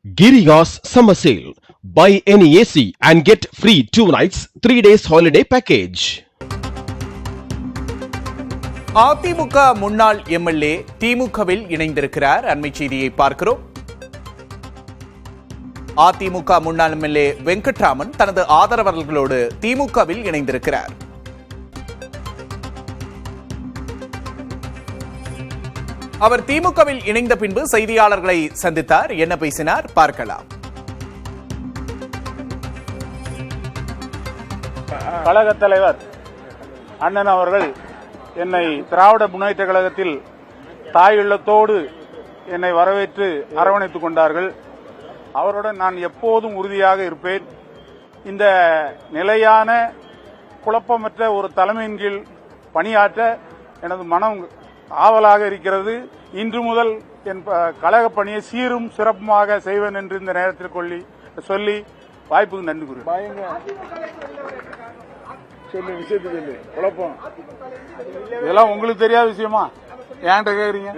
Giriga's summer sale. Buy any AC and get free 2 nights, 3 days holiday package. AIADMK முன்னாள் MLA திமுகவில் இணைந்திருக்கிறார். அண்மை செய்தியை பார்க்கிறோம். அதிமுக முன்னாள் எம்எல்ஏ வெங்கட்ராமன் தனது ஆதரவாளர்களோடு திமுகவில் இணைந்திருக்கிறார். அவர் திமுகவில் இணைந்த பின்பு செய்தியாளர்களை சந்தித்தார். என்ன பேசினார் பார்க்கலாம். கழக தலைவர் அண்ணன் அவர்கள் என்னை திராவிட முன்னேற்ற கழகத்தில் தாயுள்ளத்தோடு என்னை வரவேற்று அரவணைத்துக் கொண்டார்கள். அவருடன் நான் எப்போதும் உறுதியாக இருப்பேன். இந்த நிலையான குழப்பமற்ற ஒரு தலைமையின் கீழ் பணியாற்ற எனது மனம் ஆவலாக இருக்கிறது. இன்று முதல் என் கழக பணியை சீரும் சிறப்புமாக செய்வேன் என்று இந்த நேரத்தில் சொல்லி வாய்ப்புக்கு நன்றி கூறுகிறேன். குழப்பம் இதெல்லாம் உங்களுக்கு தெரியாத விஷயமா ஏன்ட்ட கேக்குறீங்க?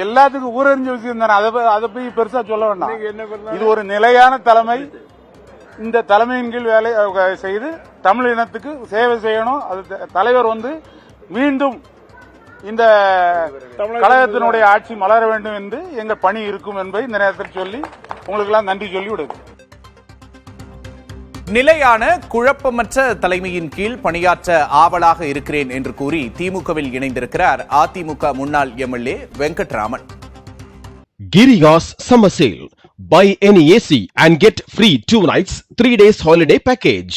எல்லாத்துக்கும் ஊரறிஞ்ச விஷயம் தானே, அதை போய் பெருசா சொல்ல வேண்டாம். இது ஒரு நிலையான தலைமை. இந்த தலைமையின் கீழ் வேலை செய்து தமிழ் இனத்துக்கு சேவை செய்யணும். அது தலைவர் மீண்டும் இந்த கழகத்தினுடைய ஆட்சி மலர வேண்டும் என்று எங்கள் பணி இருக்கும் என்பதை இந்த நேரத்தில் சொல்லி உங்களுக்கு எல்லாம் நன்றி சொல்லி விடுது. நிலையான குழப்பமற்ற தலைமையின் கீழ் பணியாற்ற ஆவலாக இருக்கிறேன் என்று கூறி திமுகவில் இணைந்திருக்கிறார் அதிமுக முன்னாள் MLA Venkatraman. Giriga's summer sale. Buy any AC and get free 2 nights, 3 days holiday package.